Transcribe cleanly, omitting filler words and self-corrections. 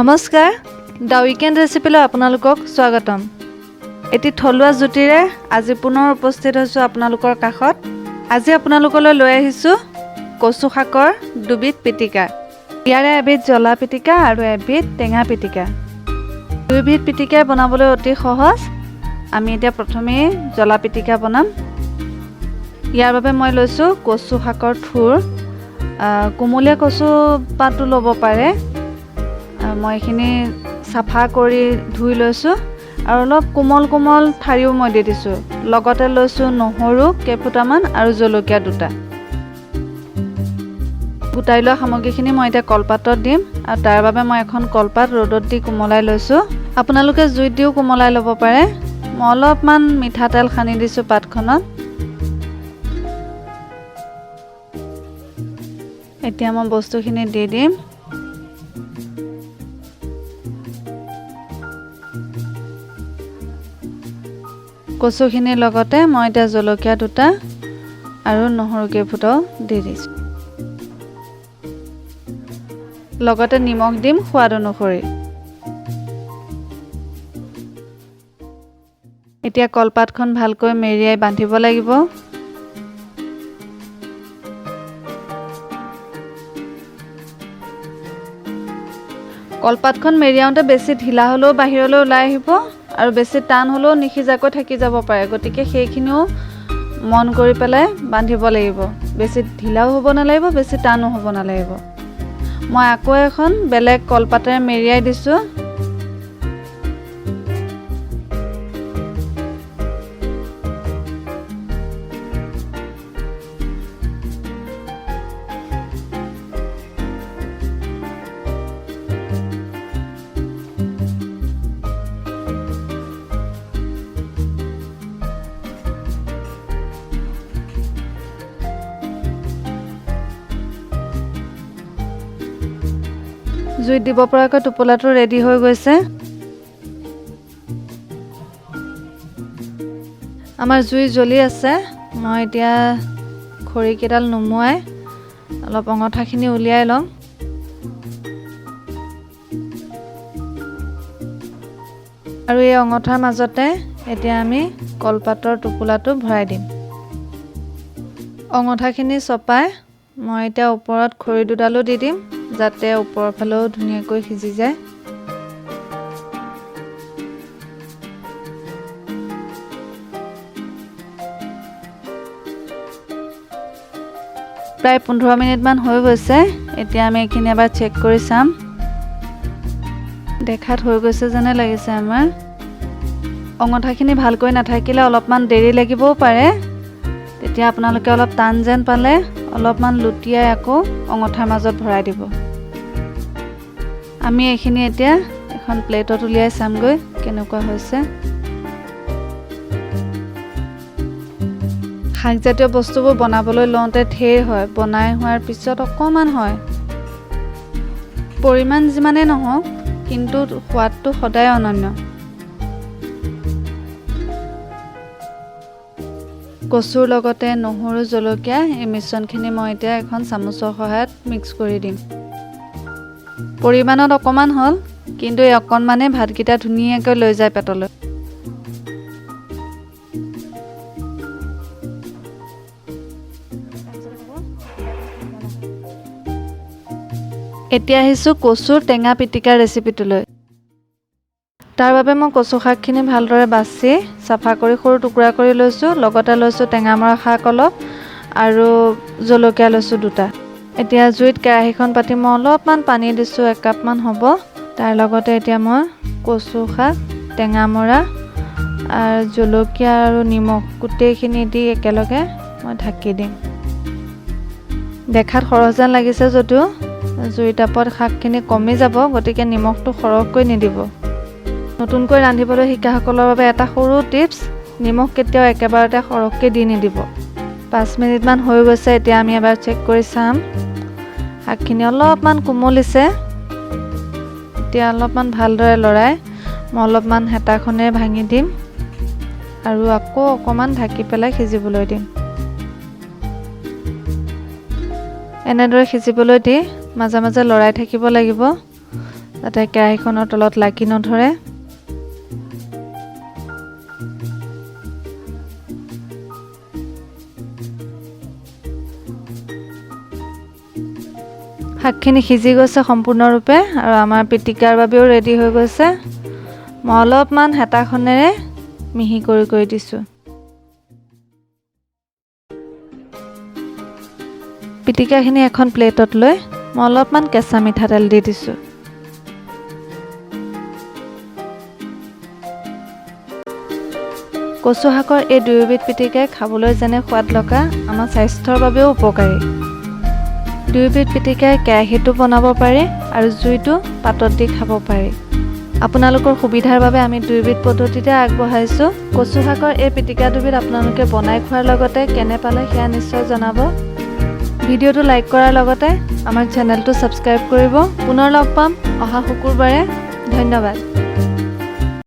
নমস্কাৰ the weekend ৰেচিপিলৈ আপোনালোকক স্বাগতম। এটি থলুৱা জুতিৰে আজি পুনৰ উপস্থিত হৈছোঁ আপোনালোকৰ কাষত। আজি আপোনালোকলৈ লৈ আহিছোঁ কচু শাকৰ দুবিধ পিটিকা। ইয়াৰে এবিধ জ্বলা পিটিকা আৰু এবিধ টেঙা পিটিকা। দুইবিধ পিটিকাই বনাবলৈ অতি সহজ। আমি এতিয়া প্ৰথমেই জ্বলা পিটিকা বনাম। ইয়াৰ বাবে মই লৈছোঁ কচু শাকৰ থুৰ। কুমলীয়া কচু পাতো ল'ব পাৰে। মই এইখিনি চাফা কৰি ধুই লৈছোঁ আৰু অলপ কোমল কোমল ঠাৰিও মই দি দিছোঁ। লগতে লৈছোঁ নহৰু কেইফুটামান আৰু জলকীয়া দুটা। গোটাই লোৱা সামগ্ৰীখিনি মই এতিয়া কলপাতত দিম আৰু তাৰ বাবে মই এখন কলপাত ৰ'দত দি কোমলাই লৈছোঁ। আপোনালোকে জুইত দিও কোমলাই ল'ব পাৰে। মই অলপমান মিঠাতেল সানি দিছোঁ পাতখনত। এতিয়া মই বস্তুখিনি দি দিম। কচুখিনিৰ লগতে মই এতিয়া জলকীয়া দুটা আৰু নহৰু কেইফুটাও দি দিছোঁ। লগতে নিমখ দিম সোৱাদ অনুসৰি। এতিয়া কলপাতখন ভালকৈ মেৰিয়াই বান্ধিব লাগিব। কলপাতখন মেৰিয়াওঁতে বেছি ঢিলা হ'লেও বাহিৰলৈ ওলাই আহিব আৰু বেছি টান হ'লেও নিসিজাকৈ থাকি যাব পাৰে। গতিকে সেইখিনিও মন কৰি পেলাই বান্ধিব লাগিব। বেছি ঢিলাও হ'ব নালাগিব, বেছি টানো হ'ব নালাগিব। মই আকৌ এখন বেলেগ কলপাতেৰে মেৰিয়াই দিছোঁ। জুইত দিব পৰাকৈ টোপোলাটো ৰেডি হৈ গৈছে। আমাৰ জুই জ্বলি আছে। মই এতিয়া খৰিকেইডাল নুমুৱাই অলপ অঙঠাখিনি উলিয়াই লওঁ। আৰু এই অঙঠাৰ মাজতে এতিয়া আমি কলপাতৰ টোপোলাটো ভৰাই দিম। অঙঠাখিনি চপাই মই এতিয়া ওপৰত খৰি দুডালো দি দিম, যাতে ওপৰৰ ফালেও ধুনীয়াকৈ সিজি যায়। প্ৰায় 15 মিনিটমান হৈ গৈছে। এতিয়া আমি এইখিনি এবাৰ চেক কৰি চাম। দেখাত হৈ গৈছে যেনে লাগিছে আমাৰ। অঙঠাখিনি ভালকৈ নাথাকিলে অলপমান দেৰি লাগিবও পাৰে। তেতিয়া আপোনালোকে অলপ টান যেন পালে অলপমান লুটিয়াই আকৌ অঙঠাৰ মাজত ভৰাই দিব। আমি এইখিনি এতিয়া এখন প্লেটত উলিয়াই চামগৈ কেনেকুৱা হৈছে। শাকজাতীয় বস্তুবোৰ বনাবলৈ লওঁতে ঢেৰ হয়, বনাই হোৱাৰ পিছত অকণমান হয়। পৰিমাণ যিমানেই নহওক, কিন্তু সোৱাদটো সদায় অনন্য। কচুৰ লগতে নহৰু জলকীয়া এই মিশ্ৰণখিনি মই এতিয়া এখন চামুচৰ সহায়ত মিক্স কৰি দিম। পৰিমাণত অকণমান হ'ল, কিন্তু এই অকণমানে ভাতকেইটা ধুনীয়াকৈ লৈ যায় পেটলৈ। এতিয়া আহিছোঁ কচুৰ টেঙা পিটিকাৰ ৰেচিপিটোলৈ। তাৰ বাবে মই কচু শাকখিনি ভালদৰে বাছি চাফা কৰি সৰু টুকুৰা কৰি লৈছোঁ। লগতে লৈছোঁ টেঙামৰা শাক অলপ আৰু জলকীয়া লৈছোঁ দুটা। এতিয়া জুইত কেৰাহীখন পাতি মই অলপমান পানী দিছোঁ, 1 কাপমান হ'ব। তাৰ লগতে এতিয়া মই কচু শাক, টেঙামৰা আৰু জলকীয়া আৰু নিমখ গোটেইখিনি দি একেলগে মই ঢাকি দিম। দেখাত সৰহ যেন লাগিছে যদিও জুইৰ তাপত শাকখিনি কমি যাব, গতিকে নিমখটো সৰহকৈ নিদিব। নতুনকৈ ৰান্ধিবলৈ শিকাসকলৰ বাবে এটা সৰু টিপছ, নিমখ কেতিয়াও একেবাৰতে সৰহকৈ দি নিদিব। 5 মিনিটমান হৈ গৈছে। এতিয়া আমি এবাৰ চেক কৰি চাম। শাকখিনি অলপমান কোমলিছে। এতিয়া অলপমান ভালদৰে লৰাই মই অলপমান হেতাখনেৰে ভাঙি দিম আৰু আকৌ অকণমান ঢাকি পেলাই সিজিবলৈ দিম। এনেদৰে সিজিবলৈ দি মাজে মাজে লৰাই থাকিব লাগিব, যাতে কেৰাহীখনৰ তলত লাগি নধৰে। শাকখিনি সিজি গৈছে সম্পূৰ্ণৰূপে আৰু আমাৰ পিটিকাৰ বাবেও ৰেডি হৈ গৈছে। মই অলপমান হেতাখনেৰে মিহি কৰি দিছোঁ। পিটিকাখিনি এখন প্লেটত লৈ মই অলপমান কেঁচা মিঠাতেল দি দিছোঁ। কচু শাকৰ এই দুয়োবিধ পিটিকাই খাবলৈ যেনে সোৱাদ লগা, আমাৰ স্বাস্থ্যৰ বাবেও উপকাৰী। দুয়োবিধ পিটিকাই কেৰাহীতো বনাব পাৰি আৰু জুইতো পাতত দি খাব পাৰি। আপোনালোকৰ সুবিধাৰ বাবে আমি দুয়োবিধ পদ্ধতিতে আগবঢ়াইছোঁ। কচু শাকৰ এই পিটিকা দুবিধ আপোনালোকে বনাই খোৱাৰ লগতে কেনে পালে সেয়া নিশ্চয় জনাব। ভিডিঅ'টো লাইক কৰাৰ লগতে আমাৰ চেনেলটো ছাবস্ক্ৰাইব কৰিব। পুনৰ লগ পাম অহা শুকুৰবাৰে। ধন্যবাদ।